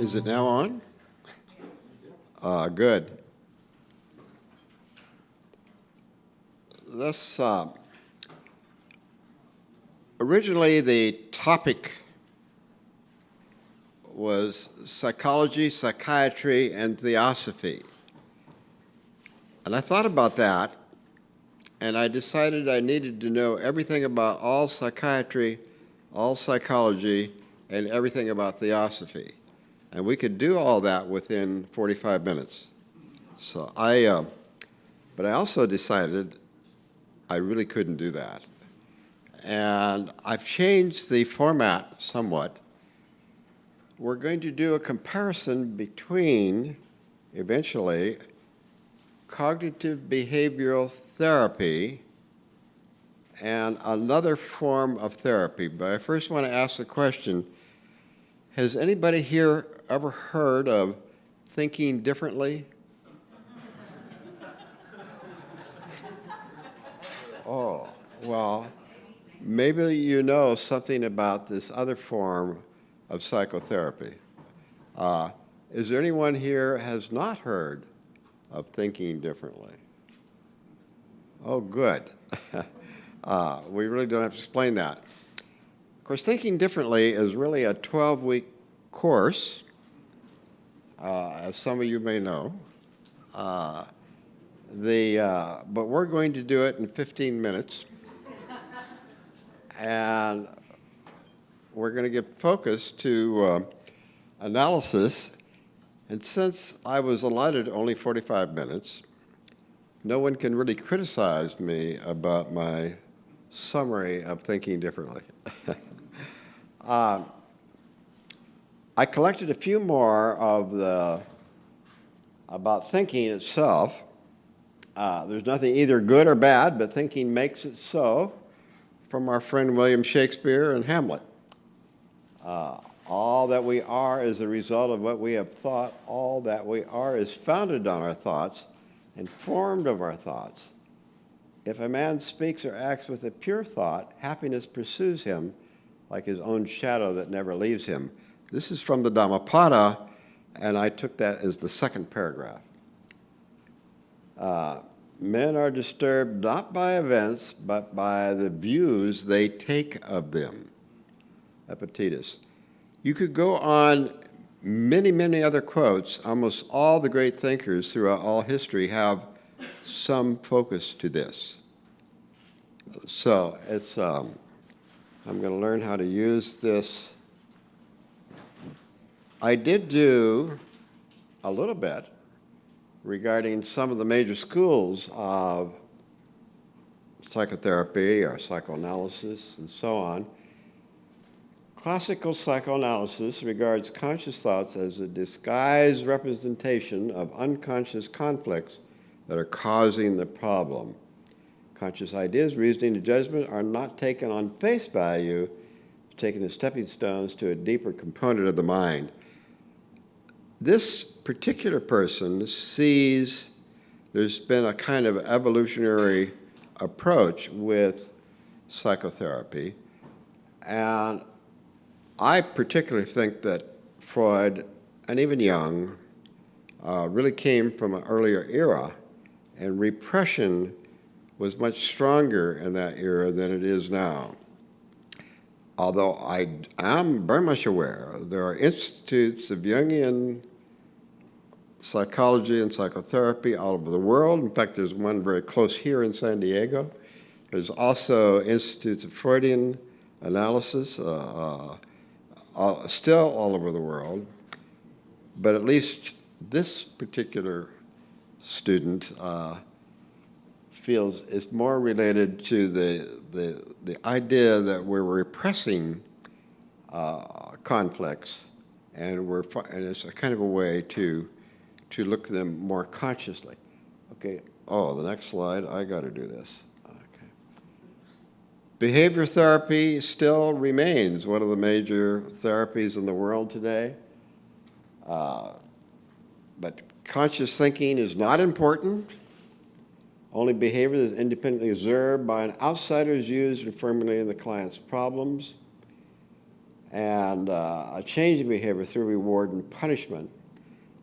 Is it now on? Good. This, originally the topic was psychology, psychiatry, and theosophy. And I thought about that, and I decided I needed to know everything about all psychiatry, all psychology, and everything about theosophy. And we could do all that within 45 minutes. So but I also decided I really couldn't do that. And I've changed the format somewhat. We're going to do a comparison between, eventually, cognitive behavioral therapy and another form of therapy. But I first want to ask the question, has anybody here ever heard of thinking differently? Oh, well, maybe you know something about this other form of psychotherapy. Is there anyone here has not heard of thinking differently? Oh, good. We really don't have to explain that. Of course, thinking differently is really a 12-week course, as some of you may know. But we're going to do it in 15 minutes. And we're going to give focus to analysis. And since I was allotted only 45 minutes, no one can really criticize me about my summary of thinking differently. I collected a few more of about thinking itself. There's nothing either good or bad, but thinking makes it so, from our friend William Shakespeare and Hamlet. All that we are is a result of what we have thought. All that we are is founded on our thoughts and formed of our thoughts. If a man speaks or acts with a pure thought, happiness pursues him like his own shadow that never leaves him. This is from the Dhammapada, and I took that as the second paragraph. Men are disturbed not by events, but by the views they take of them. Epictetus. You could go on many, many other quotes. Almost all the great thinkers throughout all history have some focus to this. So it's, I'm going to learn how to use this. I did do a little bit regarding some of the major schools of psychotherapy or psychoanalysis and so on. Classical psychoanalysis regards conscious thoughts as a disguised representation of unconscious conflicts that are causing the problem. Conscious ideas, reasoning, and judgment are not taken on face value, taken as stepping stones to a deeper component of the mind. This particular person sees there's been a kind of evolutionary approach with psychotherapy, and I particularly think that Freud and even Jung really came from an earlier era, and repression was much stronger in that era than it is now. Although I am very much aware there are institutes of Jungian psychology and psychotherapy all over the world. In fact, there's one very close here in San Diego. There's also institutes of Freudian analysis, still all over the world. But at least this particular student feels it's more related to the idea that we're repressing conflicts, and it's a kind of a way to look at them more consciously. Okay, the next slide, I got to do this. Okay. Behavior therapy still remains one of the major therapies in the world today. But conscious thinking is not important. Only behavior that is independently observed by an outsider is used in formulating the client's problems. and a change in behavior through reward and punishment.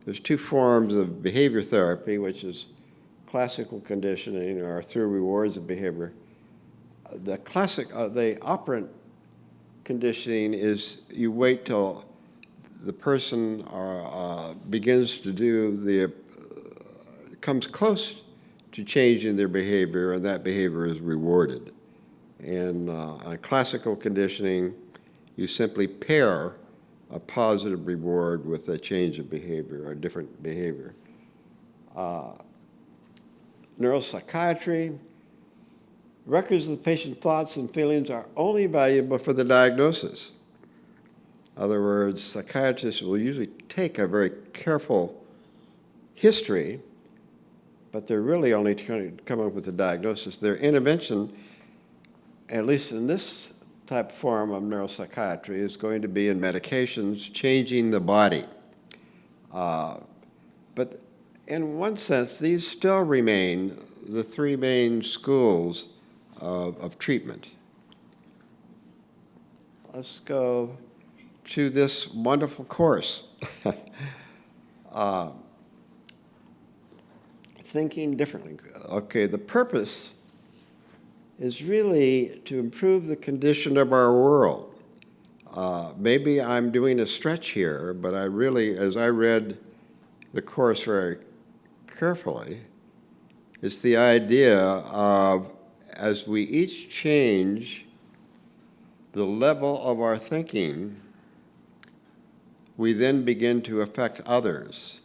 There's two forms of behavior therapy, which is classical conditioning or through rewards of behavior. The operant conditioning is you wait till the person begins to do comes close to changing their behavior, and that behavior is rewarded. In classical conditioning, you simply pair a positive reward with a change of behavior or different behavior. Neuropsychiatry, records of the patient's thoughts and feelings are only valuable for the diagnosis. In other words, psychiatrists will usually take a very careful history, but they're really only trying to come up with a diagnosis. Their intervention, at least in this type of form of neuropsychiatry, is going to be in medications changing the body. But in one sense, these still remain the three main schools of treatment. Let's go to this wonderful course. Thinking differently. Okay, the purpose is really to improve the condition of our world. Maybe I'm doing a stretch here, but I really, as I read the course very carefully, it's the idea of, as we each change the level of our thinking, we then begin to affect others.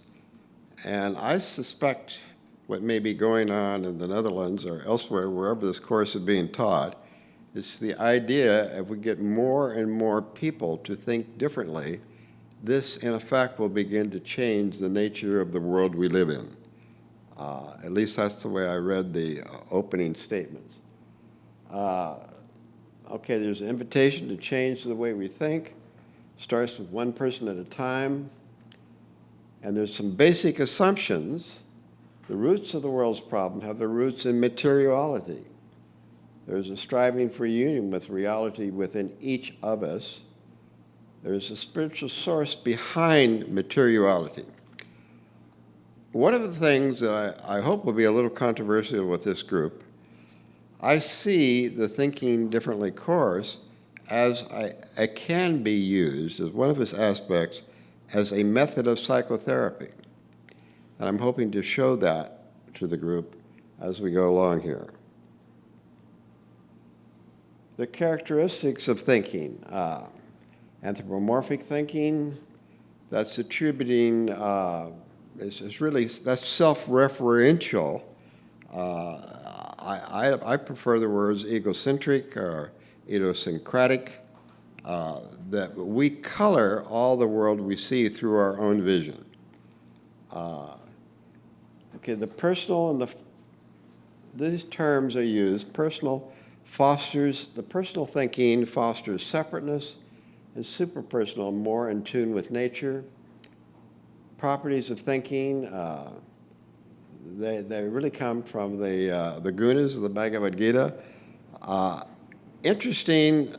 And I suspect what may be going on in the Netherlands or elsewhere, wherever this course is being taught, is the idea if we get more and more people to think differently, this in effect will begin to change the nature of the world we live in. At least that's the way I read the opening statements. Okay, there's an invitation to change the way we think. Starts with one person at a time. And there's some basic assumptions. The roots of the world's problem have their roots in materiality. There's a striving for union with reality within each of us. There's a spiritual source behind materiality. One of the things that I hope will be a little controversial with this group, I see the Thinking Differently course as it can be used as one of its aspects as a method of psychotherapy. And I'm hoping to show that to the group as we go along here. The characteristics of thinking. Anthropomorphic thinking, that's attributing, it's really, that's self-referential. I prefer the words egocentric or idiosyncratic, that we color all the world we see through our own vision. Okay, the personal and these terms are used. Personal thinking fosters separateness, and superpersonal, more in tune with nature. Properties of thinking, they really come from the gunas of the Bhagavad Gita. Interesting,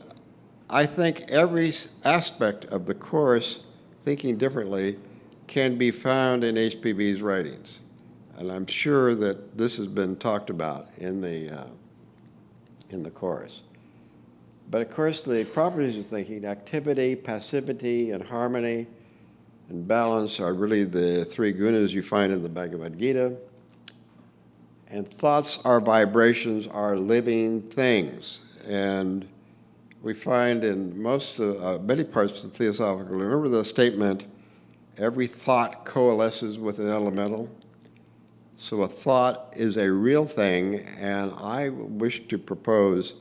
I think every aspect of the course, Thinking Differently, can be found in HPB's writings. And I'm sure that this has been talked about in the course. But of course, the properties of thinking, activity, passivity, and harmony, and balance are really the three gunas you find in the Bhagavad Gita. And thoughts are vibrations, are living things. And we find in many parts of the Theosophical, remember the statement, every thought coalesces with an elemental? So a thought is a real thing, and I wish to propose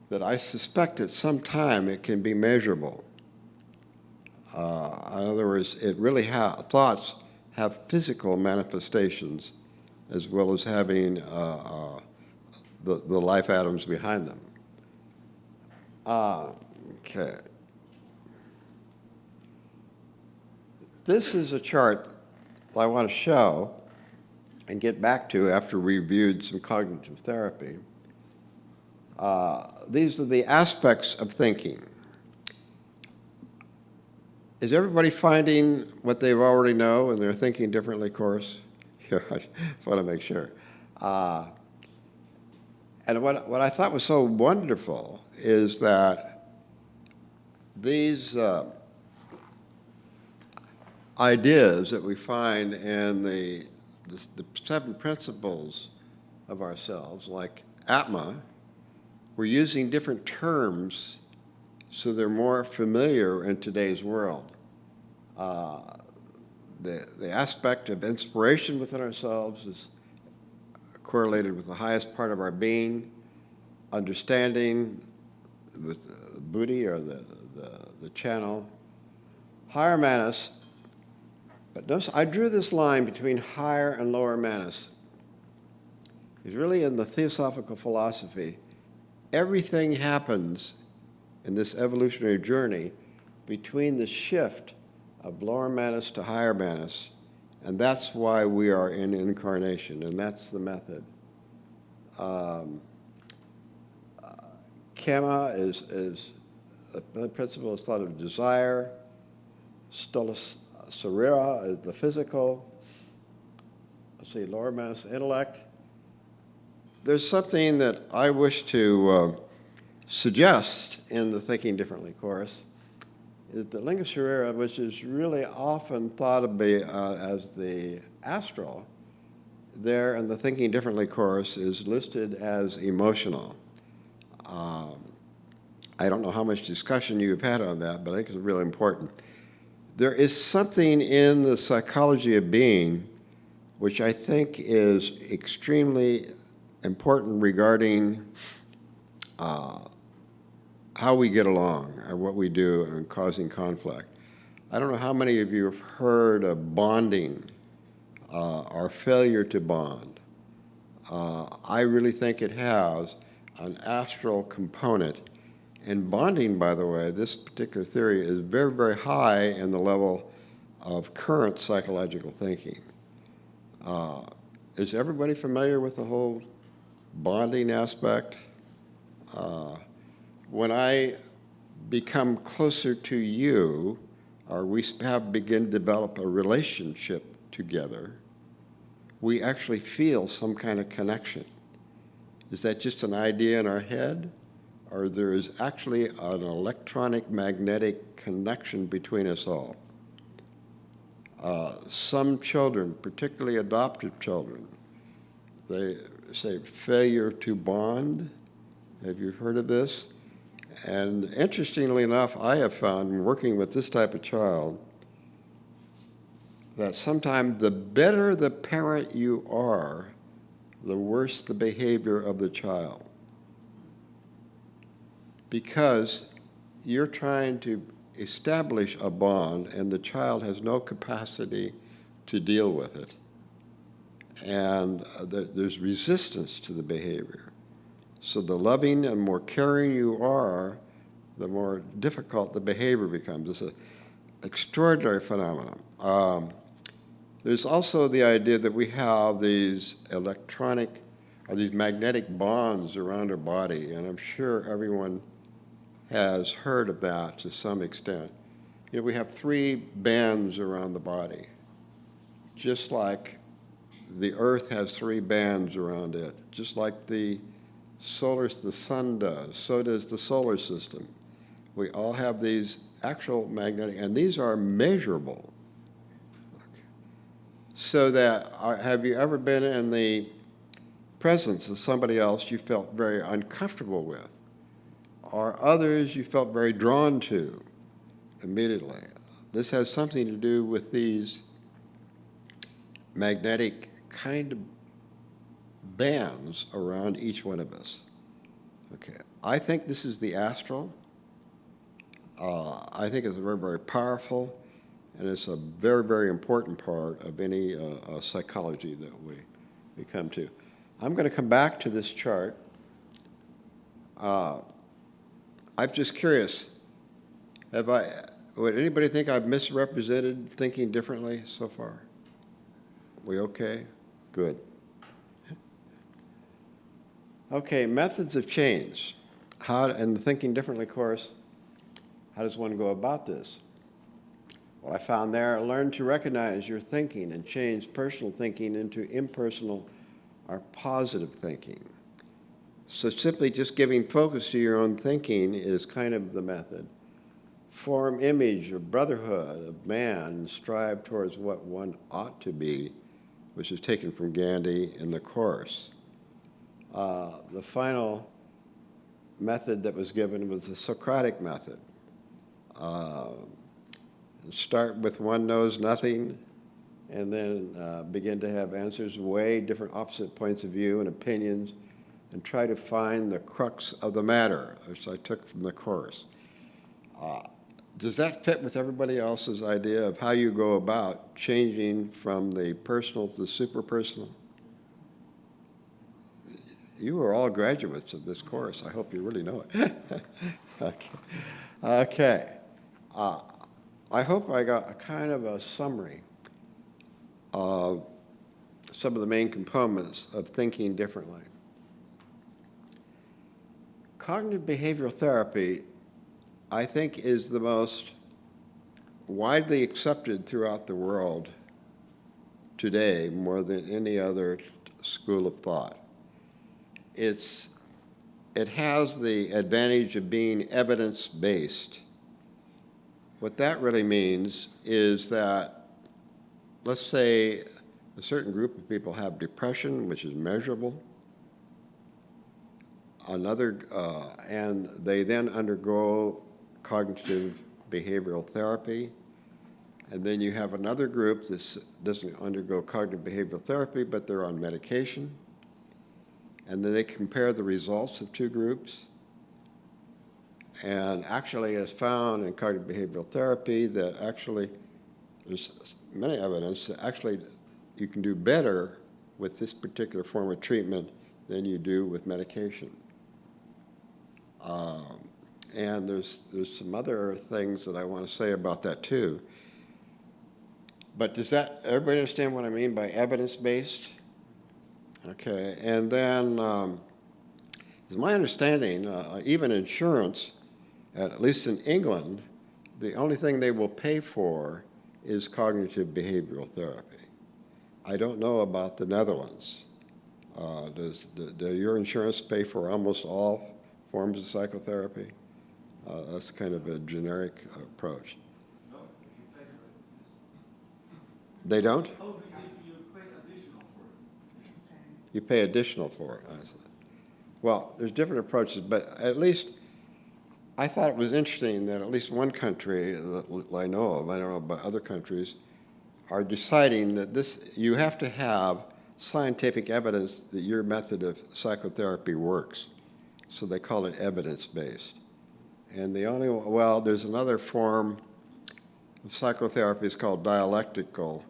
that I suspect at some time it can be measurable. In other words, thoughts have physical manifestations as well as having the life atoms behind them. Okay. This is a chart I want to show and get back to after we reviewed some cognitive therapy. These are the aspects of thinking. Is everybody finding what they already know in their Thinking Differently course? Yeah, I just want to make sure. And what I thought was so wonderful is that these ideas that we find in the 7 principles of ourselves, like Atma, we're using different terms so they're more familiar in today's world. The aspect of inspiration within ourselves is correlated with the highest part of our being, understanding with buddhi or the channel, higher manas. But notice I drew this line between higher and lower manas. It's really in the Theosophical philosophy. Everything happens in this evolutionary journey between the shift of lower manas to higher manas, and that's why we are in incarnation, and that's the method. Kama is another principle is thought of desire. Sarira is the physical. Let's see, lower manas, intellect. There's something that I wish to suggest in the Thinking Differently course, is the Linga Sharira, which is really often thought of as the astral, there in the Thinking Differently course is listed as emotional. I don't know how much discussion you've had on that, but I think it's really important. There is something in the psychology of being which I think is extremely important regarding how we get along or what we do in causing conflict. I don't know how many of you have heard of bonding or failure to bond. I really think it has an astral component. And bonding, by the way, this particular theory is very, very high in the level of current psychological thinking. Is everybody familiar with the whole bonding aspect? When I become closer to you, or we begin to develop a relationship together, we actually feel some kind of connection. Is that just an idea in our head? Or there is actually an electronic magnetic connection between us all? Some children, particularly adopted children, they say failure to bond. Have you heard of this? And interestingly enough, I have found, working with this type of child, that sometimes the better the parent you are, the worse the behavior of the child. Because you're trying to establish a bond and the child has no capacity to deal with it. And there's resistance to the behavior. So the loving and more caring you are, the more difficult the behavior becomes. It's an extraordinary phenomenon. There's also the idea that we have these electronic or these magnetic bonds around our body, and I'm sure everyone has heard of that to some extent. You know, we have 3 bands around the body, just like the Earth has 3 bands around it, just like the sun does, so does the solar system. We all have these actual magnetic, and these are measurable. Okay. So that, have you ever been in the presence of somebody else you felt very uncomfortable with, or others you felt very drawn to immediately? This has something to do with these magnetic kind of bands around each one of us. Okay, I think this is the astral. I think it's very, very powerful, and it's a very, very important part of any psychology that we come to. I'm going to come back to this chart. I'm just curious, would anybody think I've misrepresented Thinking Differently so far? We okay? Good. Okay, methods of change. In the Thinking Differently course, how does one go about this? What I found there, learn to recognize your thinking and change personal thinking into impersonal or positive thinking. So simply just giving focus to your own thinking is kind of the method. Form image or brotherhood of man and strive towards what one ought to be, which is taken from Gandhi in the Course. The final method that was given was the Socratic method. Start with one knows nothing, and then begin to have answers, weigh different opposite points of view and opinions, and try to find the crux of the matter, which I took from the Course. Does that fit with everybody else's idea of how you go about changing from the personal to the superpersonal? You are all graduates of this course. I hope you really know it. Okay. I hope I got a kind of a summary of some of the main components of thinking differently. Cognitive behavioral therapy, I think, is the most widely accepted throughout the world today more than any other school of thought. It has the advantage of being evidence-based. What that really means is that, let's say, a certain group of people have depression, which is measurable, and they then undergo cognitive behavioral therapy, and then you have another group that doesn't undergo cognitive behavioral therapy, but they're on medication, and then they compare the results of two groups. And actually, it's found in cognitive behavioral therapy that actually there's many evidence that actually you can do better with this particular form of treatment than you do with medication. And there's some other things that I want to say about that too. But does everybody understand what I mean by evidence-based? Okay, and then it's my understanding, even insurance, at least in England, the only thing they will pay for is cognitive behavioral therapy. I don't know about the Netherlands. Does your insurance pay for almost all forms of psychotherapy? That's kind of a generic approach. No, you pay for it. They don't? Only if you pay additional for it. You pay additional for it. I see. Well, there's different approaches, but at least I thought it was interesting that at least one country that I know of, I don't know about other countries, are deciding that you have to have scientific evidence that your method of psychotherapy works. So they call it evidence-based. And there's another form of psychotherapy is called dialectical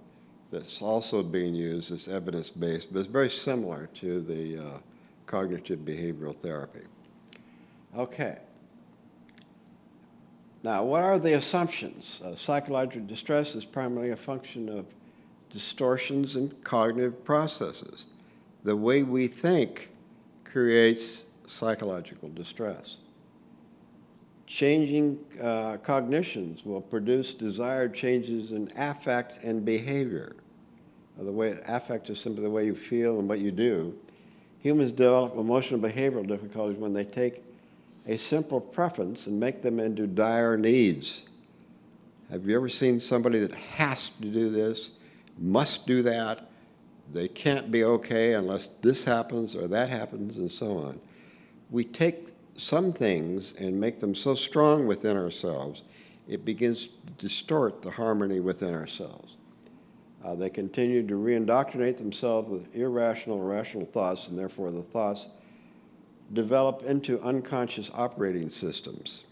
that's also being used as evidence-based, but it's very similar to the cognitive behavioral therapy. Okay. Now, what are the assumptions? Psychological distress is primarily a function of distortions in cognitive processes. The way we think creates psychological distress. Changing cognitions will produce desired changes in affect and behavior. The way affect is simply the way you feel and what you do. Humans develop emotional behavioral difficulties when they take a simple preference and make them into dire needs. Have you ever seen somebody that has to do this, must do that, they can't be okay unless this happens or that happens, and so on? We take some things and make them so strong within ourselves, it begins to distort the harmony within ourselves. They continue to re-indoctrinate themselves with irrational and rational thoughts, and therefore the thoughts develop into unconscious operating systems.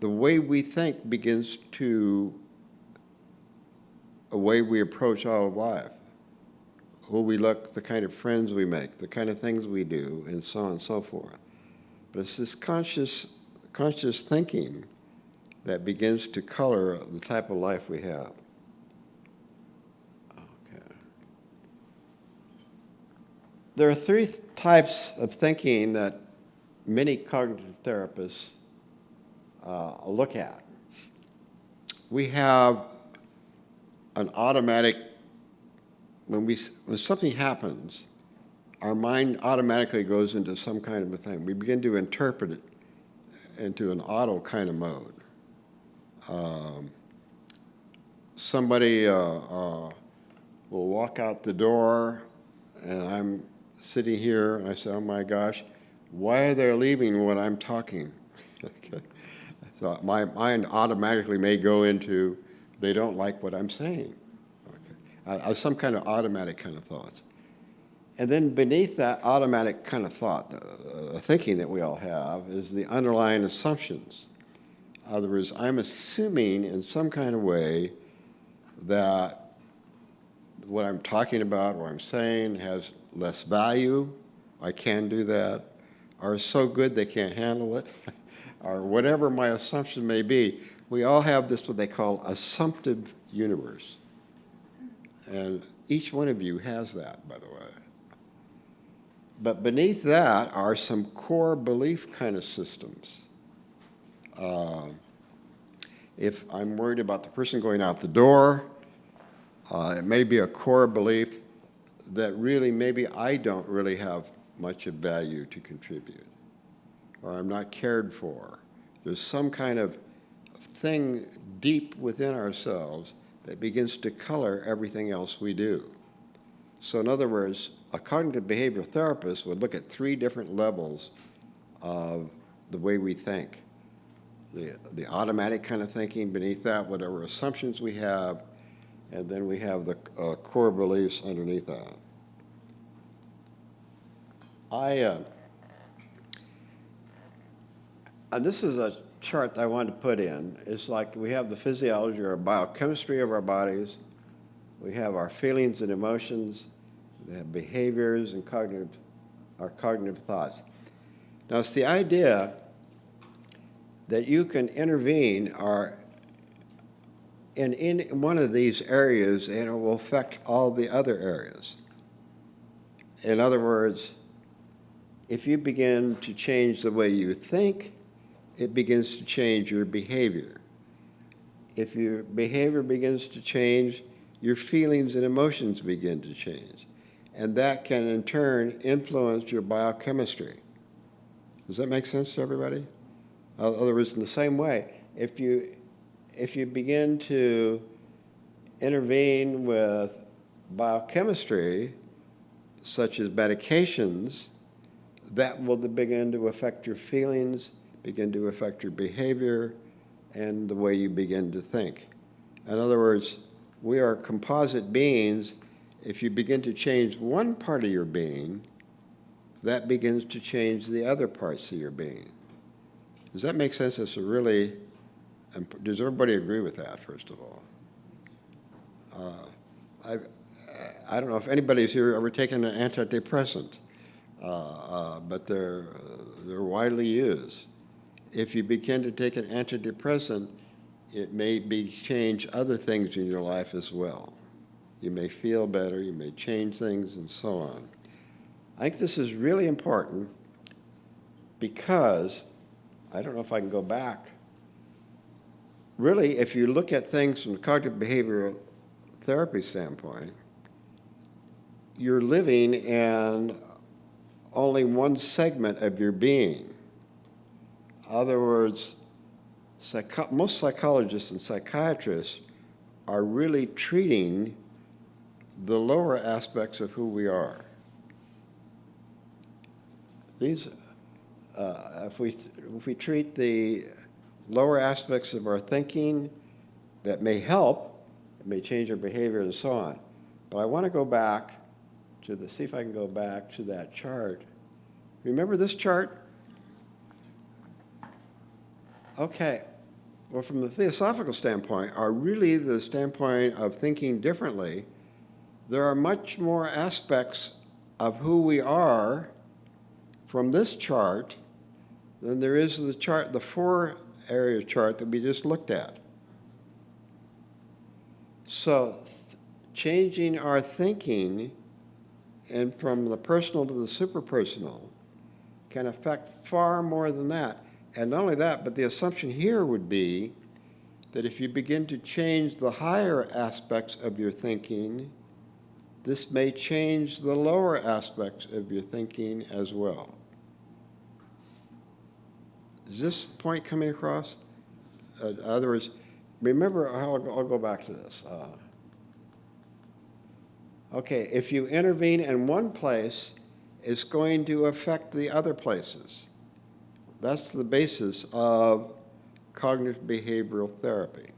The way we think begins to a way we approach all of life. Who we look, the kind of friends we make, the kind of things we do, and so on and so forth. But it's this conscious thinking that begins to color the type of life we have. Okay. There are three types of thinking that many cognitive therapists look at. we have an automatic, when something happens, our mind automatically goes into some kind of a thing. We begin to interpret it into an auto kind of mode. Somebody will walk out the door, and I'm sitting here, and I say, oh my gosh, why are they leaving when I'm talking? Okay. So my mind automatically may go into, they don't like what I'm saying. Okay. Some kind of automatic kind of thoughts. And then beneath that automatic kind of thought, the thinking that we all have, is the underlying assumptions. In other words, I'm assuming in some kind of way that what I'm talking about, what I'm saying, has less value. I can do that. Or is so good they can't handle it. Or whatever my assumption may be. We all have this, what they call assumptive universe. And each one of you has that, by the way. But beneath that are some core belief kind of systems. If I'm worried about the person going out the door, it may be a core belief that really maybe I don't really have much of value to contribute, or I'm not cared for. There's some kind of thing deep within ourselves that begins to color everything else we do. So in other words, a cognitive behavioral therapist would look at 3 different levels of the way we think. The automatic kind of thinking, beneath that, whatever assumptions we have, and then we have the core beliefs underneath that. This is a chart that I wanted to put in. It's like we have the physiology or biochemistry of our bodies. We have our feelings and emotions. We have behaviors and our cognitive thoughts. Now, it's the idea that you can intervene in one of these areas, and it will affect all the other areas. In other words, if you begin to change the way you think, it begins to change your behavior. If your behavior begins to change, your feelings and emotions begin to change. And that can, in turn, influence your biochemistry. Does that make sense to everybody? In other words, in the same way, if you begin to intervene with biochemistry, such as medications, that will begin to affect your feelings, begin to affect your behavior, and the way you begin to think. In other words, we are composite beings. If you begin to change one part of your being, that begins to change the other parts of your being. Does that make sense? Does everybody agree with that, first of all? I don't know if anybody's here ever taken an antidepressant, but they're widely used. If you begin to take an antidepressant, it may change other things in your life as well. You may feel better, you may change things, and so on. I think this is really important because, I don't know if I can go back. Really, if you look at things from a cognitive behavioral therapy standpoint, you're living in only one segment of your being. In other words, most psychologists and psychiatrists are really treating the lower aspects of who we are. These, if we treat the lower aspects of our thinking, that may help, it may change our behavior and so on. But I want to go back to see if I can go back to that chart. Remember this chart? Okay. Well, from the Theosophical standpoint, or really the standpoint of thinking differently, there are much more aspects of who we are from this chart than there is the 4-area chart that we just looked at. So changing our thinking and from the personal to the superpersonal can affect far more than that. And not only that, but the assumption here would be that if you begin to change the higher aspects of your thinking, this may change the lower aspects of your thinking as well. Is this point coming across? In other words, remember, I'll go back to this. Okay, if you intervene in one place, it's going to affect the other places. That's the basis of cognitive behavioral therapy.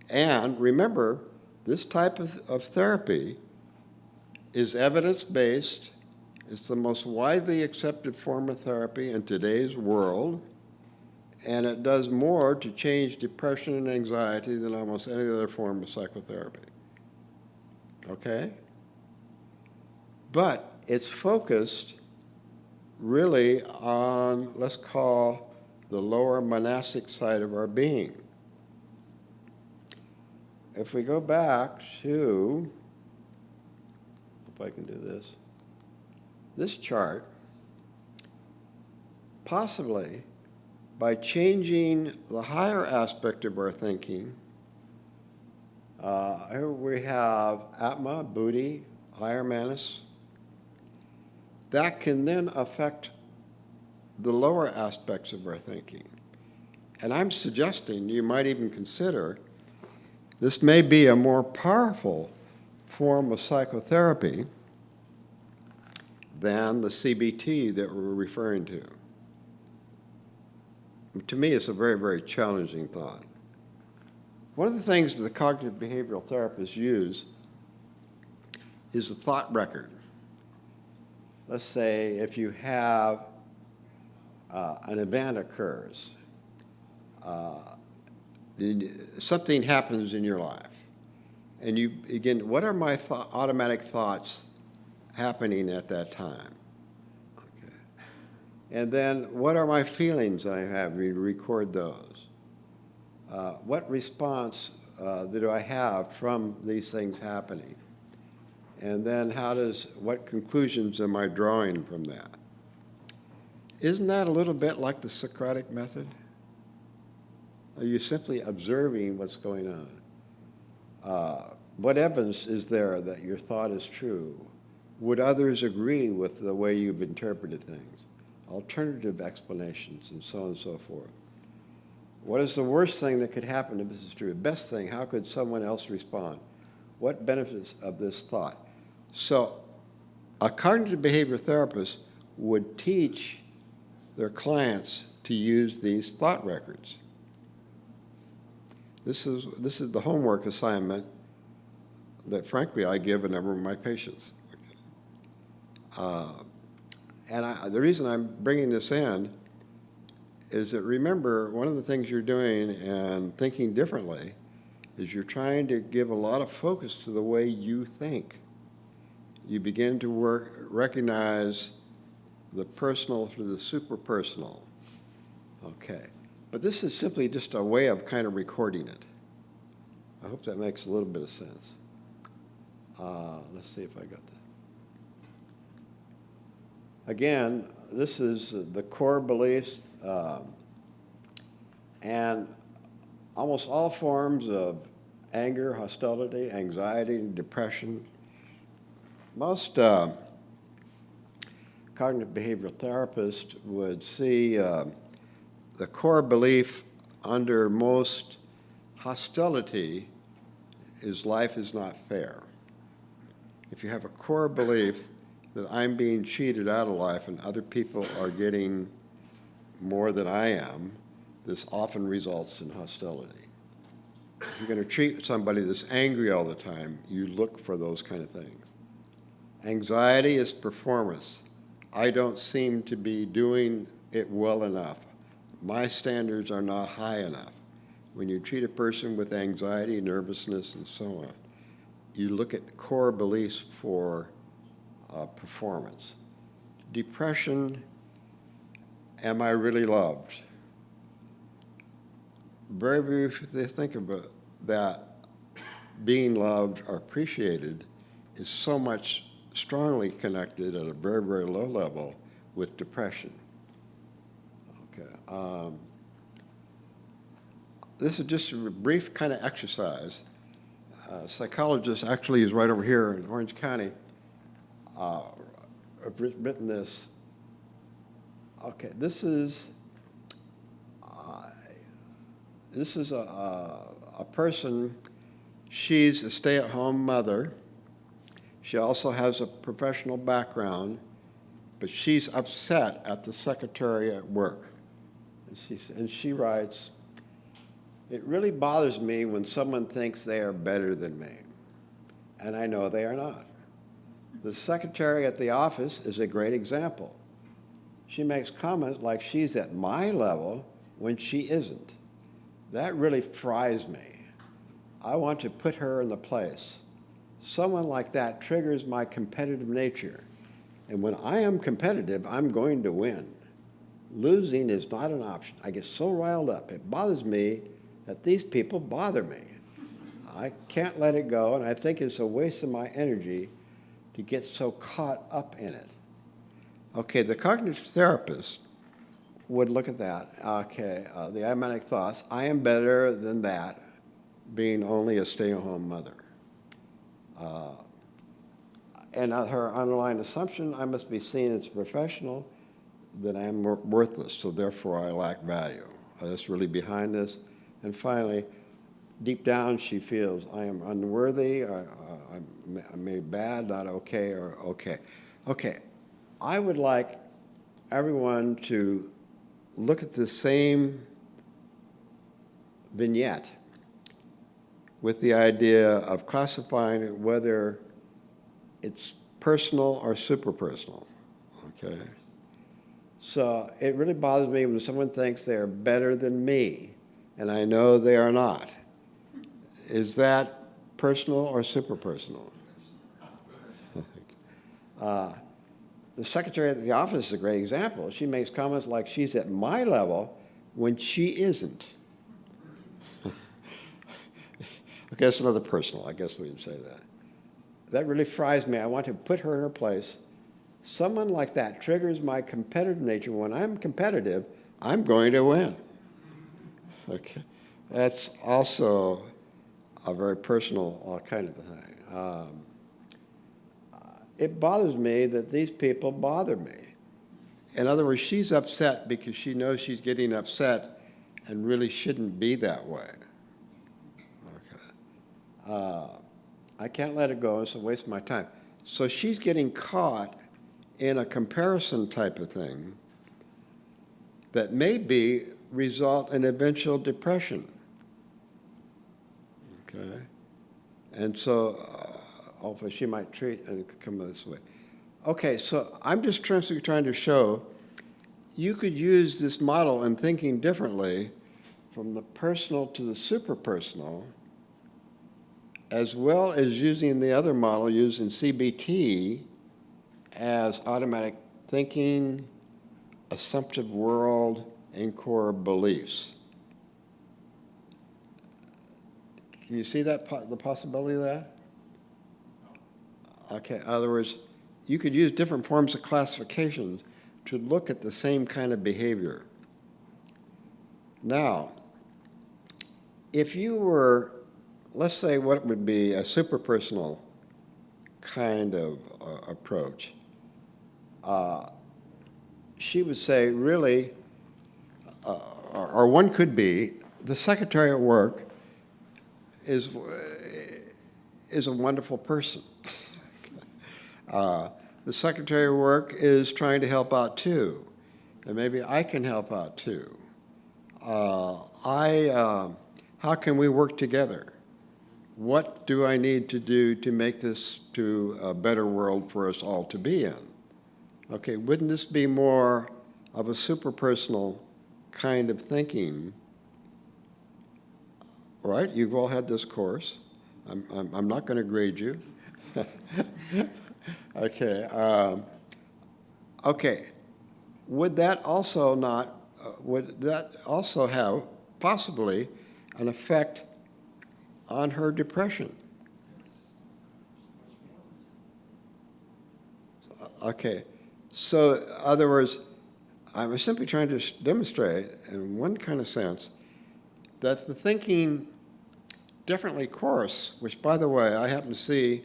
And remember, this type of therapy is evidence-based. It's the most widely accepted form of therapy in today's world, and it does more to change depression and anxiety than almost any other form of psychotherapy. Okay? But it's focused really on, let's call, the lower monastic side of our being. If we go back to, if I can do this chart, possibly by changing the higher aspect of our thinking, here we have Atma, Buddhi, higher manas. That can then affect the lower aspects of our thinking. And I'm suggesting you might even consider this may be a more powerful form of psychotherapy than the CBT that we're referring to. To me, it's a very, very challenging thought. One of the things that the cognitive behavioral therapists use is a thought record. Let's say if you have an event occurs, something happens in your life, and you begin, what are my automatic thoughts happening at that time? Okay. And then what are my feelings that I have? You record those. What response do I have from these things happening? And then what conclusions am I drawing from that? Isn't that a little bit like the Socratic method? Are you simply observing what's going on? What evidence is there that your thought is true? Would others agree with the way you've interpreted things? Alternative explanations, and so on and so forth. What is the worst thing that could happen if this is true? The best thing, how could someone else respond? What benefits of this thought? So a cognitive behavior therapist would teach their clients to use these thought records. This is the homework assignment that, frankly, I give a number of my patients. And the reason I'm bringing this in is that, remember, one of the things you're doing and thinking differently is you're trying to give a lot of focus to the way you think. You begin to recognize the personal through the super-personal. Okay. But this is simply just a way of kind of recording it. I hope that makes a little bit of sense. Let's see if I got that. Again, this is the core beliefs, and almost all forms of anger, hostility, anxiety, depression. Most cognitive behavioral therapists would see the core belief under most hostility is life is not fair. If you have a core belief that I'm being cheated out of life and other people are getting more than I am, this often results in hostility. If you're going to treat somebody that's angry all the time, you look for those kind of things. Anxiety is performance. I don't seem to be doing it well enough. My standards are not high enough. When you treat a person with anxiety, nervousness, and so on, you look at core beliefs for performance. Depression, am I really loved? Very, very few they think about that being loved or appreciated is so much strongly connected at a very, very low level with depression. Okay. this is just a brief kind of exercise. Psychologist actually is right over here in Orange County. I've written this. Okay, this is a person. She's a stay-at-home mother. She also has a professional background, but she's upset at the secretary at work. And she writes, "It really bothers me when someone thinks they are better than me, and I know they are not. The secretary at the office is a great example. She makes comments like she's at my level when she isn't. That really fries me. I want to put her in the place. Someone like that triggers my competitive nature. And when I am competitive, I'm going to win. Losing is not an option. I get so riled up. It bothers me that these people bother me. I can't let it go, and I think it's a waste of my energy to get so caught up in it." Okay, the cognitive therapist would look at that. Okay, the automatic thoughts, I am better than that, being only a stay-at-home mother. And her underlying assumption, I must be seen as a professional, that I am worthless, so therefore I lack value. That's really behind this. And finally, deep down she feels I am unworthy, I'm maybe bad, not okay, or okay. Okay, I would like everyone to look at the same vignette with the idea of classifying it whether it's personal or superpersonal, okay? So it really bothers me when someone thinks they are better than me, and I know they are not. Is that personal or superpersonal? The secretary at the office is a great example. She makes comments like she's at my level when she isn't. Okay, that's another personal, I guess we would say that. That really fries me. I want to put her in her place. Someone like that triggers my competitive nature. When I'm competitive, I'm going to win. Okay, that's also a very personal kind of a thing. It bothers me that these people bother me. In other words, she's upset because she knows she's getting upset and really shouldn't be that way. Okay. I can't let it go. It's a waste of my time. So she's getting caught in a comparison type of thing that may result in eventual depression. Okay? And so hopefully she might treat and come this way. Okay, so I'm just trying to show you could use this model in thinking differently from the personal to the superpersonal, as well as using the other model using CBT as automatic thinking, assumptive world, and core beliefs. Can you see that, the possibility of that? Okay, in other words, you could use different forms of classification to look at the same kind of behavior. Now, if you were, let's say what would be a superpersonal kind of approach, she would say, really, or one could be, the secretary at work is a wonderful person. The secretary at work is trying to help out too, and maybe I can help out too. How can we work together? What do I need to do to make this to a better world for us all to be in? Okay, wouldn't this be more of a superpersonal kind of thinking? Right? You've all had this course. I'm not going to grade you. Okay. Okay. Would that also have possibly an effect on her depression? Okay. So, in other words, I was simply trying to demonstrate, in one kind of sense, that the thinking differently course, which, by the way, I happen to see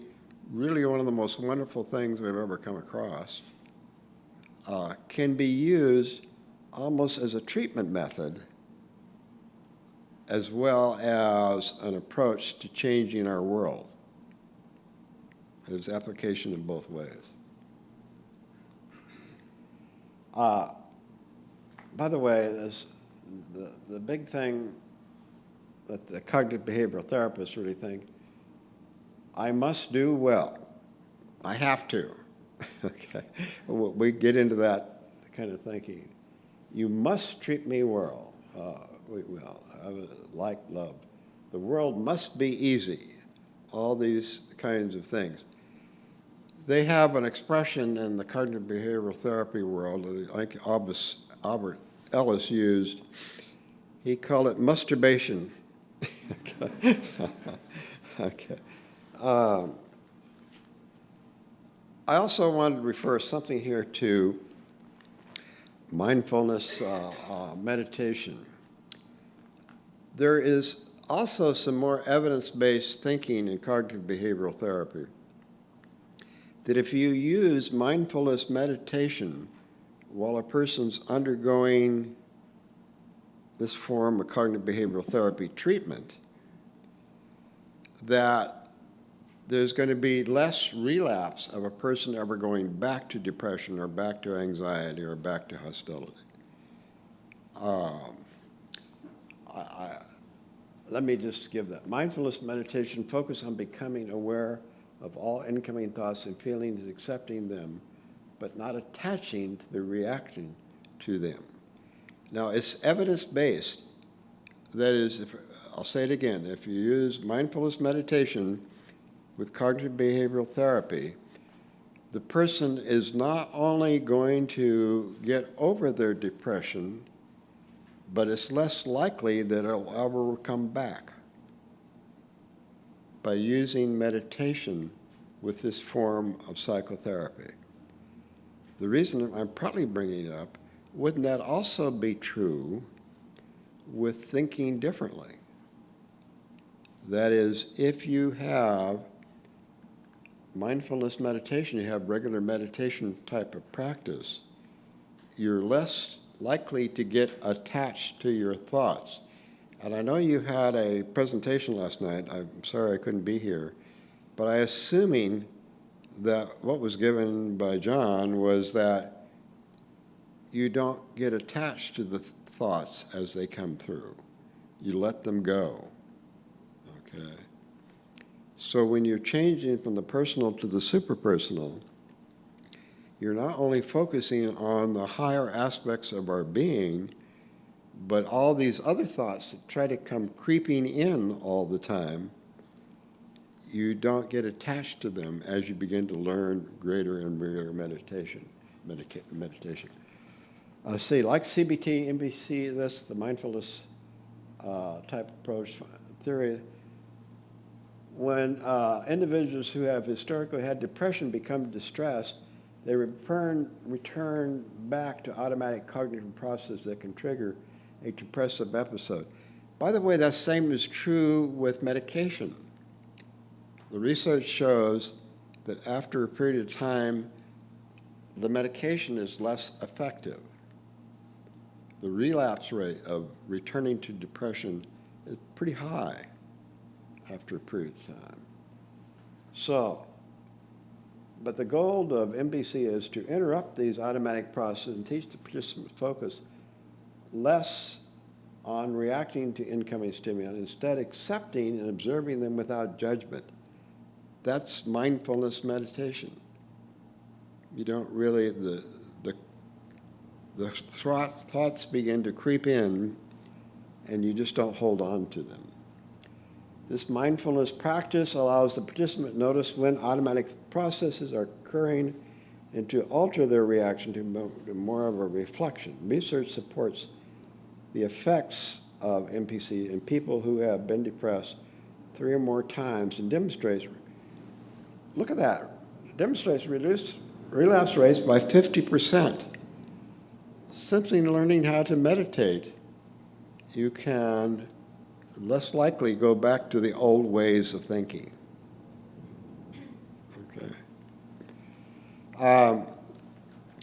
really one of the most wonderful things we've ever come across, can be used almost as a treatment method as well as an approach to changing our world. There's application in both ways. By the way, the big thing that the cognitive behavioral therapists really think, I must do well. I have to. Okay, we get into that kind of thinking. You must treat me well. We will. Like love. The world must be easy. All these kinds of things. They have an expression in the cognitive behavioral therapy world that I think Albert Ellis used. He called it masturbation. Okay. I also wanted to refer something here to mindfulness meditation. There is also some more evidence-based thinking in cognitive behavioral therapy that if you use mindfulness meditation while a person's undergoing this form of cognitive behavioral therapy treatment, that there's going to be less relapse of a person ever going back to depression or back to anxiety or back to hostility. Let me just give that. Mindfulness meditation focus on becoming aware of all incoming thoughts and feelings and accepting them, but not attaching to the reaction to them. Now, it's evidence-based. That is, I'll say it again, if you use mindfulness meditation with cognitive behavioral therapy, the person is not only going to get over their depression, but it's less likely that it'll ever come back by using meditation with this form of psychotherapy. The reason I'm probably bringing it up, wouldn't that also be true with thinking differently? That is, if you have mindfulness meditation, you have regular meditation type of practice, you're less likely to get attached to your thoughts. And I know you had a presentation last night. I'm sorry I couldn't be here, but I'm assuming that what was given by John was that you don't get attached to the thoughts as they come through. You let them go. Okay. So when you're changing from the personal to the superpersonal, you're not only focusing on the higher aspects of our being, but all these other thoughts that try to come creeping in all the time, you don't get attached to them as you begin to learn greater and greater meditation. See, like CBT, MBC, that's the mindfulness type approach theory. When individuals who have historically had depression become distressed, they return back to automatic cognitive processes that can trigger a depressive episode. By the way, that same is true with medication. The research shows that after a period of time, the medication is less effective. The relapse rate of returning to depression is pretty high after a period of time. So, but the goal of MBC is to interrupt these automatic processes and teach the participants to focus less on reacting to incoming stimuli, instead accepting and observing them without judgment. That's mindfulness meditation. You don't really, the thoughts begin to creep in and you just don't hold on to them. This mindfulness practice allows the participant to notice when automatic processes are occurring and to alter their reaction to more of a reflection. Research supports the effects of MPC in people who have been depressed 3 or more times and demonstrates, look at that, demonstrates reduced relapse rates by 50%. Simply learning how to meditate, you can less likely go back to the old ways of thinking. Okay.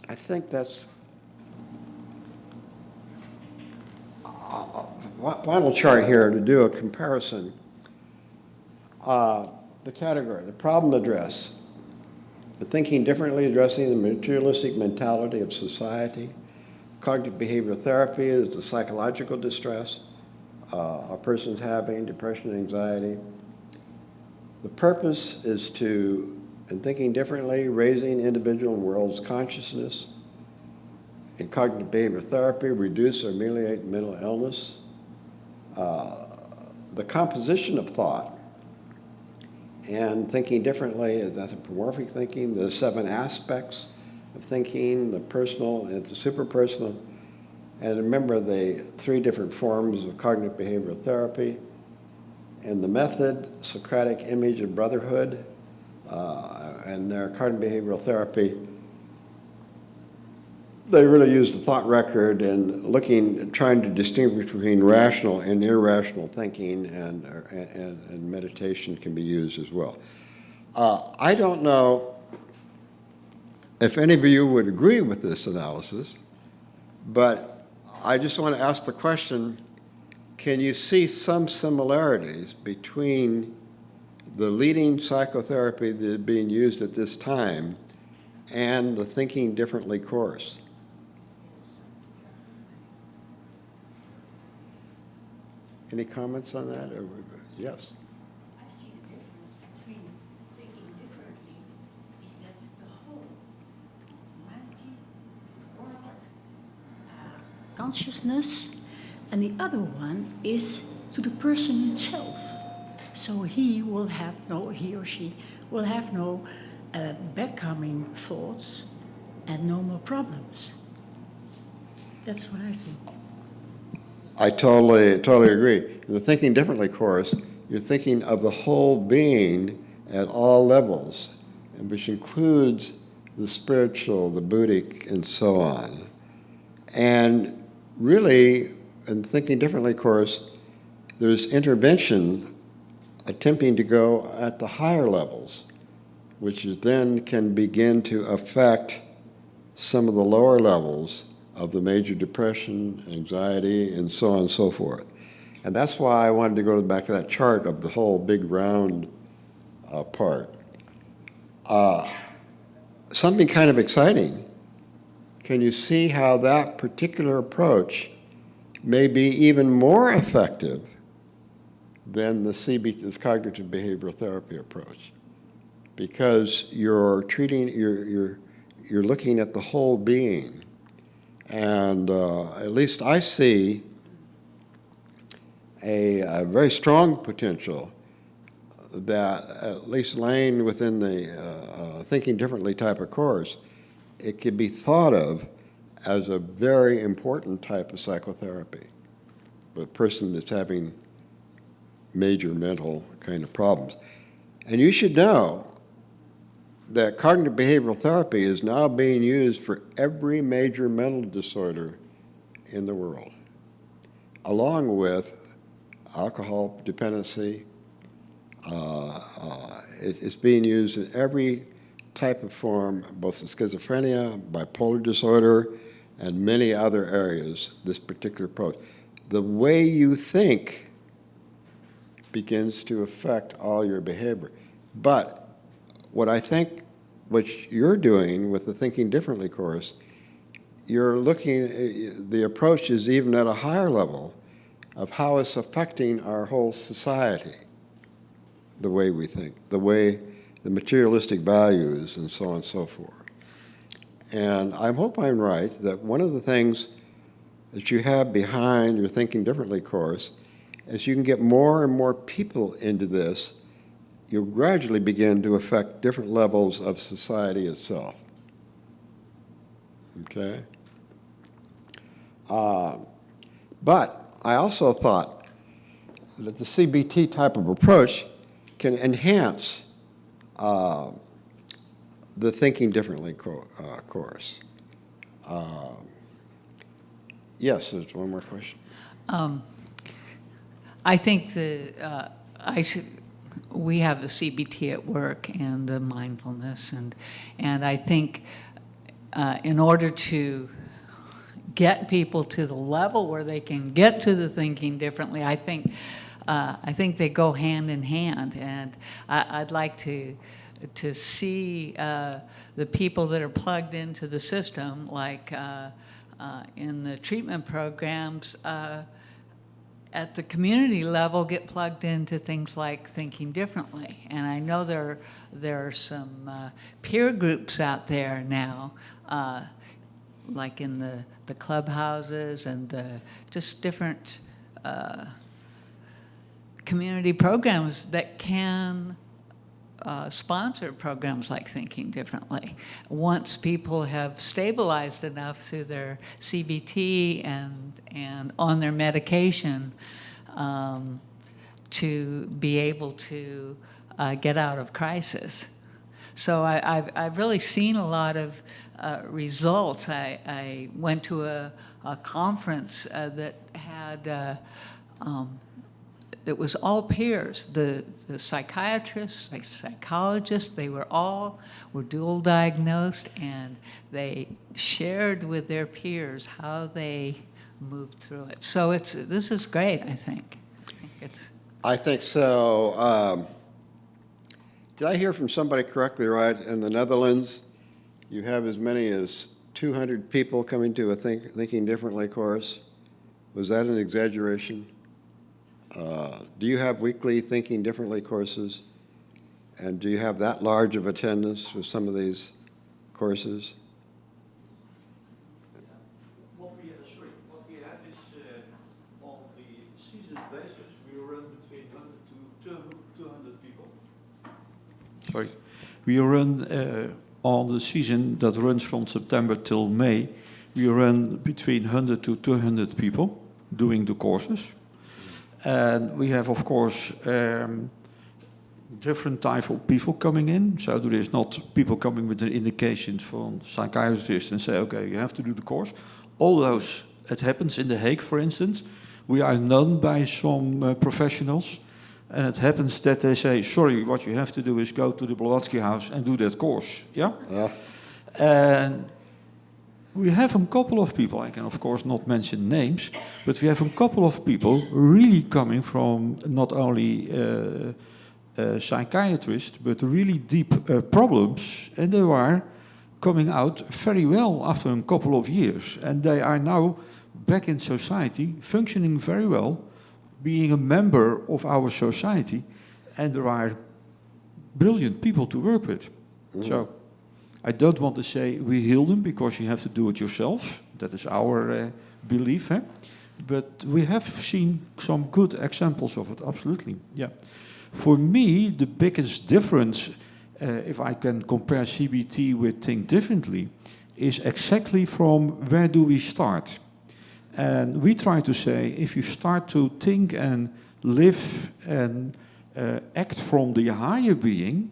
I think that's final chart here to do a comparison. The category, the problem address, the thinking differently, addressing the materialistic mentality of society. Cognitive behavioral therapy is the psychological distress a person's having, depression and anxiety. The purpose is to, in thinking differently, raising individual and world's consciousness. In cognitive behavioral therapy, reduce or ameliorate mental illness. The composition of thought and thinking differently is anthropomorphic thinking, the 7 aspects of thinking, the personal and the superpersonal. And remember the 3 different forms of cognitive behavioral therapy. And the method, Socratic image of brotherhood, and their cognitive behavioral therapy, they really use the thought record and trying to distinguish between rational and irrational thinking, and meditation can be used as well. I don't know if any of you would agree with this analysis, but I just want to ask the question, can you see some similarities between the leading psychotherapy that is being used at this time and the Thinking Differently course? Any comments on that? Yes. I see the difference between thinking differently is that the whole humanity, world, consciousness, and the other one is to the person himself. So he or she will have no backcoming thoughts and no more problems. That's what I think. I totally agree. In the Thinking Differently course, you're thinking of the whole being at all levels, which includes the spiritual, the Buddhic, and so on. And really, in the Thinking Differently course, there's intervention attempting to go at the higher levels, which then can begin to affect some of the lower levels of the major depression, anxiety, and so on and so forth. And that's why I wanted to go back to that chart of the whole big round part. Something kind of exciting. Can you see how that particular approach may be even more effective than the CBT, this cognitive behavioral therapy approach? Because you're looking at the whole being. And at least I see a very strong potential that, at least laying within the Thinking Differently type of course, it could be thought of as a very important type of psychotherapy. A person that's having major mental kind of problems. And you should know that cognitive behavioral therapy is now being used for every major mental disorder in the world, along with alcohol dependency. It's being used in every type of form, both in schizophrenia, bipolar disorder, and many other areas, this particular approach. The way you think begins to affect all your behavior. But what I think, what you're doing with the Thinking Differently course, you're looking, the approach is even at a higher level of how it's affecting our whole society, the way we think, the way the materialistic values, and so on and so forth. And I hope I'm right that one of the things that you have behind your Thinking Differently course is you can get more and more people into this. You'll gradually begin to affect different levels of society itself. Okay? But I also thought that the CBT type of approach can enhance the Thinking Differently course. Yes, there's one more question. I think we have the CBT at work and the mindfulness, and I think in order to get people to the level where they can get to the thinking differently, I think they go hand in hand, and I'd like to see the people that are plugged into the system, like in the treatment programs, at the community level, get plugged into things like thinking differently. And I know there are some peer groups out there now, like in the clubhouses and just different community programs that can sponsor programs like Thinking Differently. Once people have stabilized enough through their CBT and on their medication to be able to get out of crisis. So I've really seen a lot of results. I went to a conference that had it was all peers, the psychiatrists, psychologists, they were dual diagnosed, and they shared with their peers how they moved through it. So this is great, I think. I think so. Did I hear from somebody correctly, right? In the Netherlands, you have as many as 200 people coming to a Thinking Differently course. Was that an exaggeration? Do you have weekly Thinking Differently courses? And do you have that large of attendance with some of these courses? What we have is on the season basis, we run between 100 to 200 people. Sorry. We run on the season that runs from September till May. We run between 100 to 200 people doing the courses. And we have, of course, different type of people coming in. So there is not people coming with an indication from psychiatrists and say, okay, you have to do the course. All those, it happens in The Hague, for instance. We are known by some professionals. And it happens that they say, sorry, what you have to do is go to the Blavatsky house and do that course. Yeah? And we have a couple of people, I can of course not mention names, but we have a couple of people really coming from not only psychiatrists, but really deep problems, and they are coming out very well after a couple of years. And they are now back in society, functioning very well, being a member of our society, and there are brilliant people to work with. Mm-hmm. So I don't want to say we heal them, because you have to do it yourself. That is our belief. But we have seen some good examples of it, absolutely. Yeah. For me, the biggest difference, if I can compare CBT with Think Differently, is exactly from where do we start. And we try to say, if you start to think and live and act from the higher being,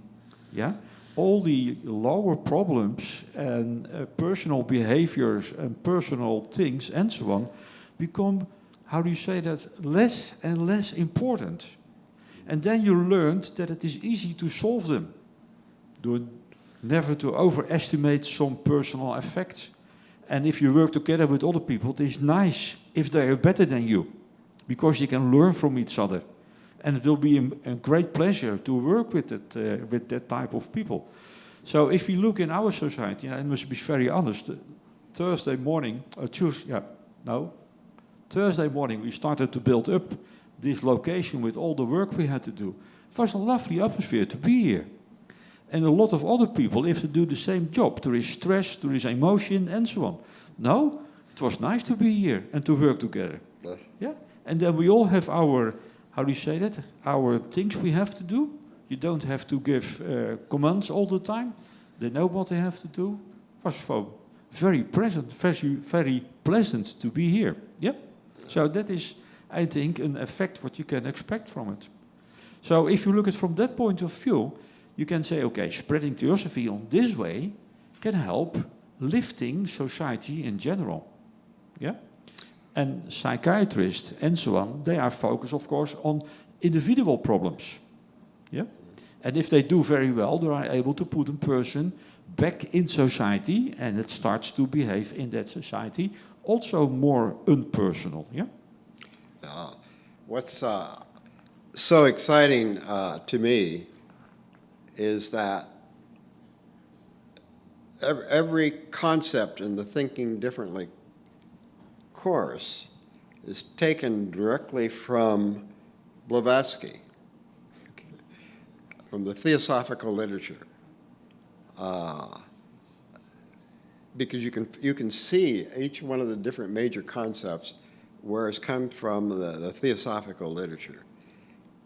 yeah, all the lower problems and personal behaviors and personal things and so on become, how do you say that, less and less important. And then you learned that it is easy to solve them. Never to overestimate some personal effects. And if you work together with other people, it is nice if they are better than you, because you can learn from each other. And it will be a great pleasure to work with that type of people. So if you look in our society, and I must be very honest, Thursday morning we started to build up this location with all the work we had to do. It was a lovely atmosphere to be here. And a lot of other people have to do the same job. There is stress, there is emotion, and so on. No, it was nice to be here and to work together. Yeah? And then we all have our, how do you say that? Our things we have to do. You don't have to give commands all the time. They know what they have to do. It was very pleasant to be here. Yeah? So that is, I think, an effect what you can expect from it. So if you look at it from that point of view, you can say, okay, spreading Theosophy on this way can help lifting society in general. Yeah? And psychiatrists and so on, they are focused, of course, on individual problems. Yeah? And if they do very well, they are able to put a person back in society, and it starts to behave in that society also more unpersonal. Yeah? What's so exciting to me is that every concept in the Thinking Differently course is taken directly from Blavatsky, from the Theosophical literature, because you can see each one of the different major concepts where it's come from the Theosophical literature,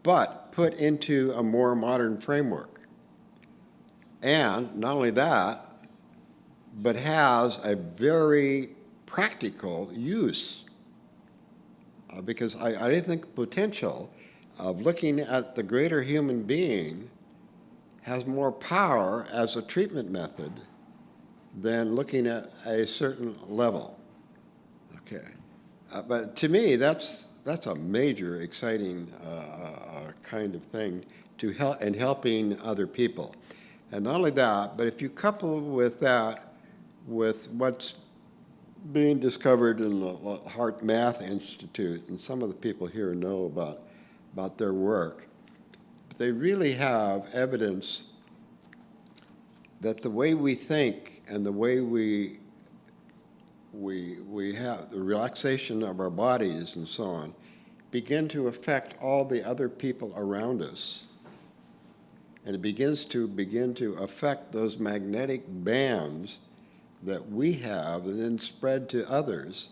but put into a more modern framework. And not only that, but has a very practical use. Because I think the potential of looking at the greater human being has more power as a treatment method than looking at a certain level. Okay. But to me, that's a major, exciting kind of thing to help in helping other people. And not only that, but if you couple with that with what's being discovered in the Heart Math Institute, and some of the people here know about their work, they really have evidence that the way we think and the way we have the relaxation of our bodies and so on begin to affect all the other people around us. And it begins to affect those magnetic bands that we have and then spread to others.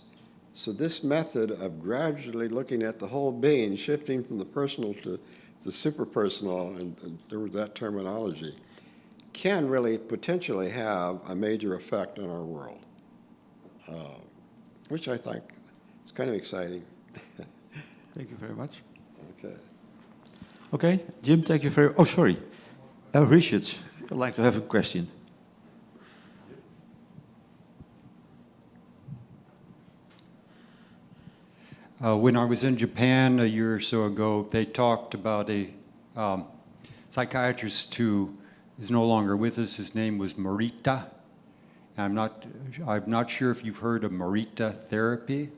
So this method of gradually looking at the whole being, shifting from the personal to the superpersonal, and there was that terminology, can really potentially have a major effect on our world, which I think is kind of exciting. Thank you very much. Okay. Okay, Jim, thank you very. Oh, sorry. Richard, I'd like to have a question. When I was in Japan a year or so ago, they talked about a psychiatrist who is no longer with us. His name was Marita. I'm not sure if you've heard of Marita therapy.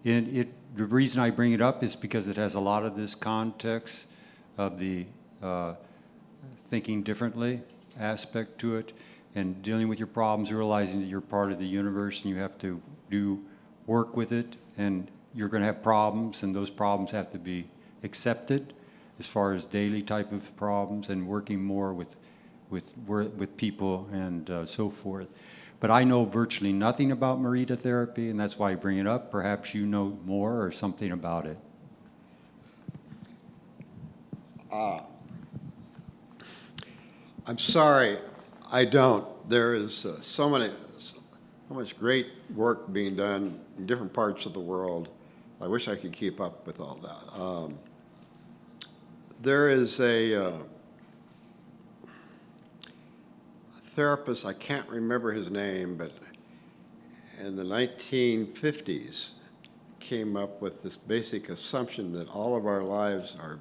And the reason I bring it up is because it has a lot of this context of the thinking differently aspect to it, and dealing with your problems, realizing that you're part of the universe and you have to work with it, and you're going to have problems, and those problems have to be accepted as far as daily type of problems, and working more with people and so forth. But I know virtually nothing about Marita therapy, and that's why I bring it up. Perhaps you know more or something about it. I'm sorry, I don't. There is so much great work being done in different parts of the world. I wish I could keep up with all that. There is a therapist, I can't remember his name, but in the 1950s came up with this basic assumption that all of our lives are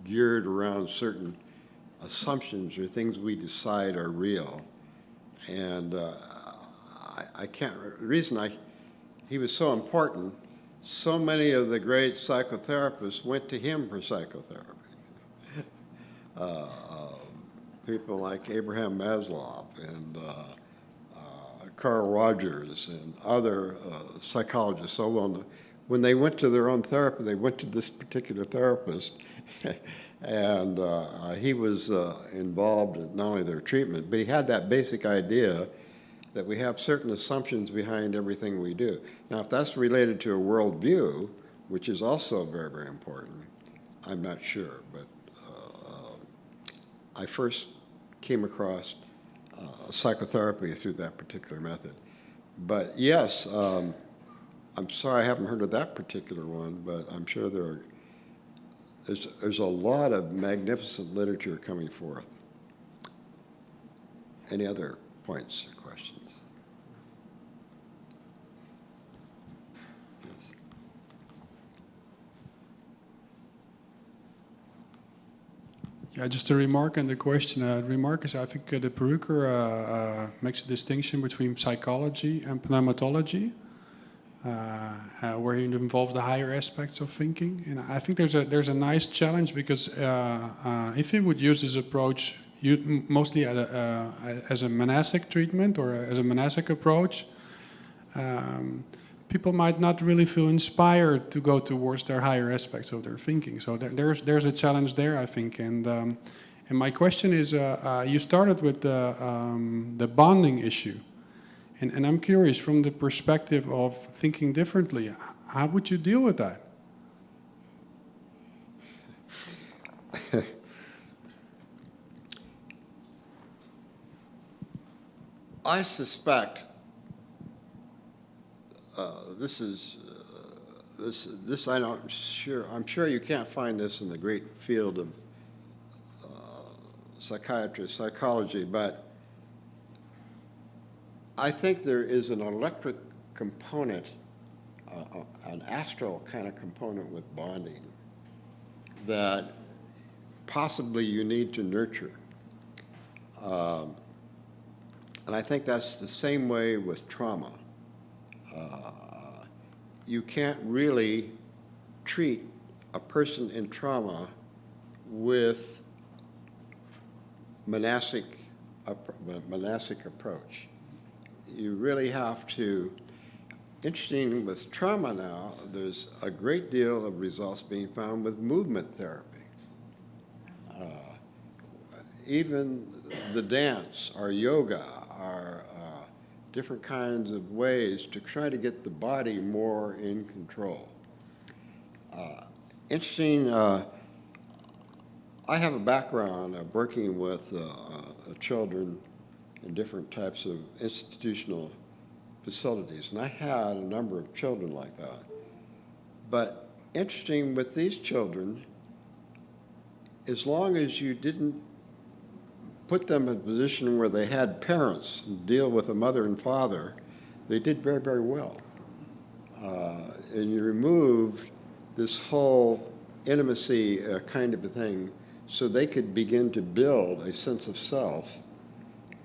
geared around certain assumptions or things we decide are real. And I can't, the reason he was so important, so many of the great psychotherapists went to him for psychotherapy. People like Abraham Maslow and Carl Rogers and other psychologists so well known. When they went to their own therapy, they went to this particular therapist, and he was involved in not only their treatment, but he had that basic idea that we have certain assumptions behind everything we do. Now, if that's related to a worldview, which is also very, very important, I'm not sure, but I first came across psychotherapy through that particular method. But yes, I'm sorry I haven't heard of that particular one, but I'm sure there's a lot of magnificent literature coming forth. Any other points or questions? Yes. Yeah, just a remark and the question. Remark is, I think the Peruker makes a distinction between psychology and pneumatology, where it involves the higher aspects of thinking. And I think there's a nice challenge because if you would use this approach mostly as a monastic treatment or as a monastic approach, people might not really feel inspired to go towards their higher aspects of their thinking. So there's a challenge there, I think. And my question is, you started with the bonding issue. And I'm curious, from the perspective of thinking differently, how would you deal with that? I suspect I'm sure you can't find this in the great field of psychiatry, psychology, but I think there is an electric component, an astral kind of component with bonding that possibly you need to nurture. And I think that's the same way with trauma. You can't really treat a person in trauma with monastic approach. You really have to, interesting with trauma now, there's a great deal of results being found with movement therapy. Even the dance or yoga are different kinds of ways to try to get the body more in control. Interesting, I have a background of working with children in different types of institutional facilities, and I had a number of children like that. But interesting with these children, as long as you didn't put them in a position where they had parents and deal with a mother and father, they did very, very well. And you removed this whole intimacy kind of a thing so they could begin to build a sense of self.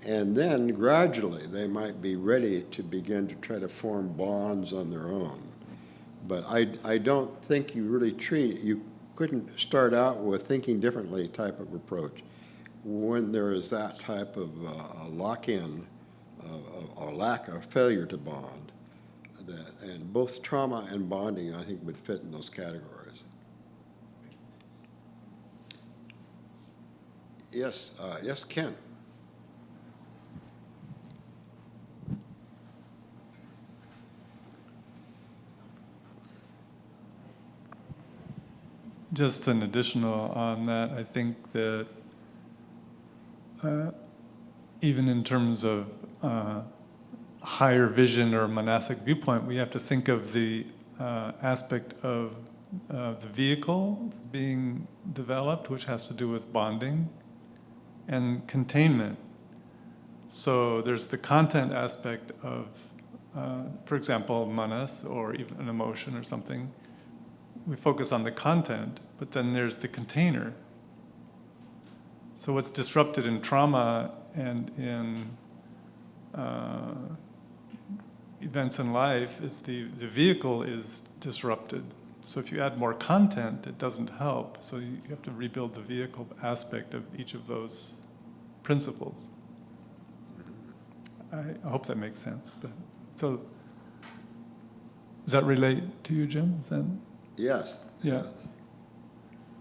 And then gradually they might be ready to begin to try to form bonds on their own. But I don't think you really you couldn't start out with thinking differently type of approach when there is that type of lock-in or lack or failure to bond. And both trauma and bonding, I think, would fit in those categories. Yes, yes, Ken. Just an additional on that, I think that even in terms of higher vision or monastic viewpoint, we have to think of the aspect of the vehicle being developed, which has to do with bonding and containment. So there's the content aspect of, for example, manas or even an emotion or something. We focus on the content, but then there's the container. So what's disrupted in trauma and in events in life is the vehicle is disrupted. So if you add more content, it doesn't help. So you have to rebuild the vehicle aspect of each of those principles. I hope that makes sense. But so does that relate to you, Jim? Is that? Yes. Yeah. Yes.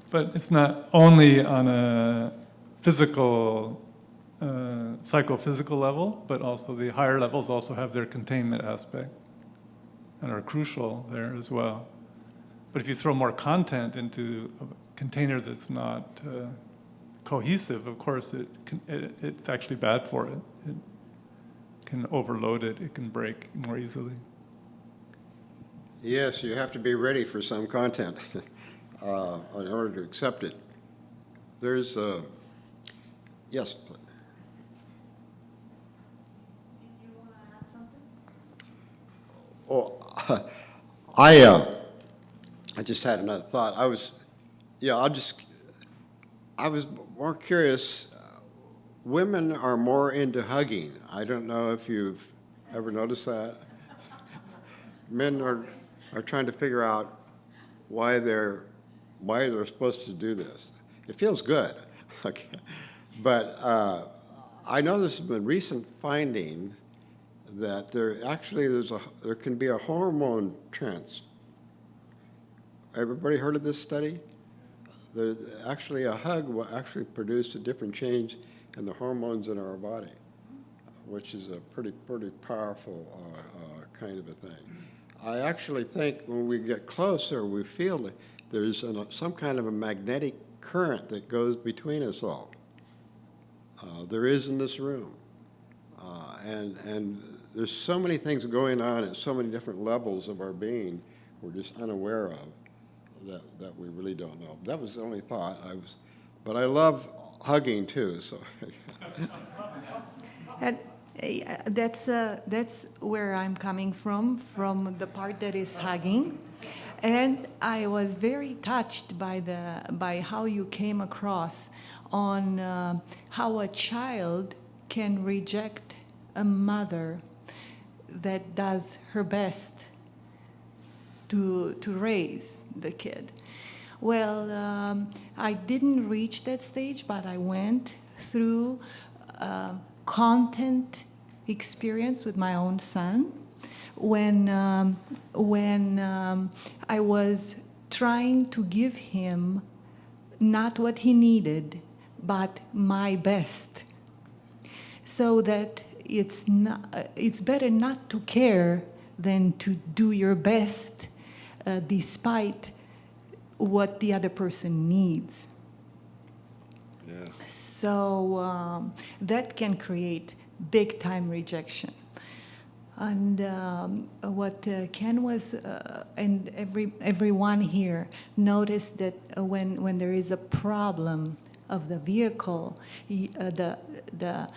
But it's not only on a physical, psychophysical level, but also the higher levels also have their containment aspect and are crucial there as well. But if you throw more content into a container that's not cohesive, of course it's actually bad for it. It can overload it, it can break more easily. Yes, you have to be ready for some content in order to accept it. There's yes, please. Did you want to add something? Oh, I just had another thought. I was more curious. Women are more into hugging. I don't know if you've ever noticed that. Men are trying to figure out why they're supposed to do this. It feels good, okay. But I know there's been recent finding that there can be a hormone Everybody heard of this study? There's actually a hug will actually produce a different change in the hormones in our body, which is a pretty powerful kind of a thing. I actually think when we get closer, we feel that there's some kind of a magnetic current that goes between us all. There is in this room. And there's so many things going on at so many different levels of our being we're just unaware of that we really don't know. That was the only thought. But I love hugging too, so. And that's where I'm coming from the part that is hugging. And I was very touched by how you came across on how a child can reject a mother that does her best to raise the kid. Well, I didn't reach that stage, but I went through content experience with my own son when I was trying to give him not what he needed, but my best, so that it's better not to care than to do your best despite what the other person needs. Yeah. So that can create big time rejection. And what Ken was, and everyone here noticed that when there is a problem of the vehicle, the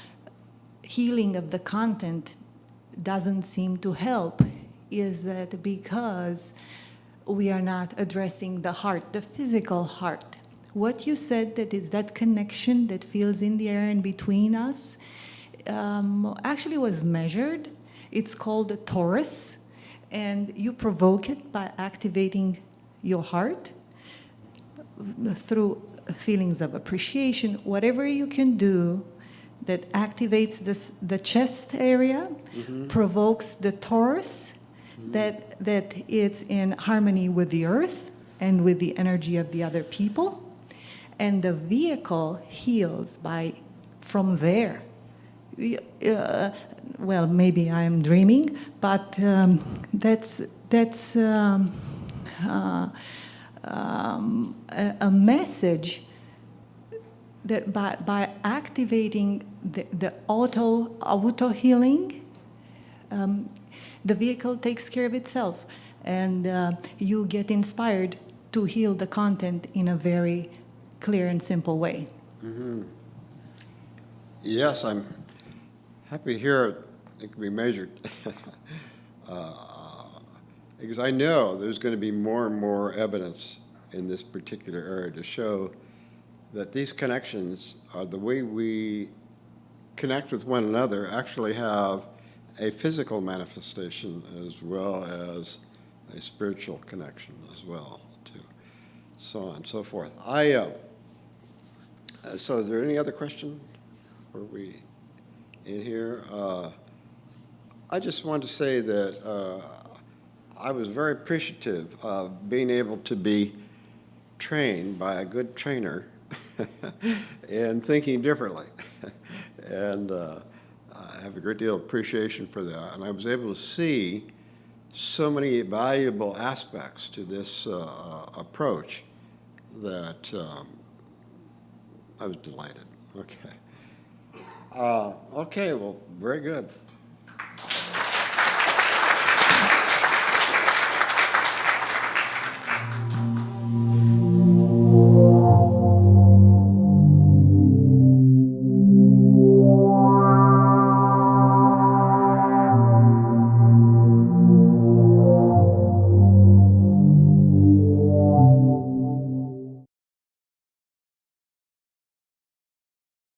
healing of the content doesn't seem to help, is that because we are not addressing the heart, the physical heart. What you said, that is that connection that feels in the air and between us, actually was measured. It's called a torus, and you provoke it by activating your heart through feelings of appreciation, whatever you can do that activates the chest area, provokes the torus, that it's in harmony with the earth and with the energy of the other people, and the vehicle heals from there. Well, maybe I'm dreaming, but that's a message that by activating the auto healing, the vehicle takes care of itself, and you get inspired to heal the content in a very clear and simple way. Mm-hmm. Yes, I'm happy to hear it can be measured. Because I know there's going to be more and more evidence in this particular area to show that these connections are the way we connect with one another actually have a physical manifestation as well as a spiritual connection as well, too, so on and so forth. So is there any other question? Are we in here? I just want to say that I was very appreciative of being able to be trained by a good trainer and thinking differently. And I have a great deal of appreciation for that. And I was able to see so many valuable aspects to this approach that I was delighted. Okay. Okay, well, very good.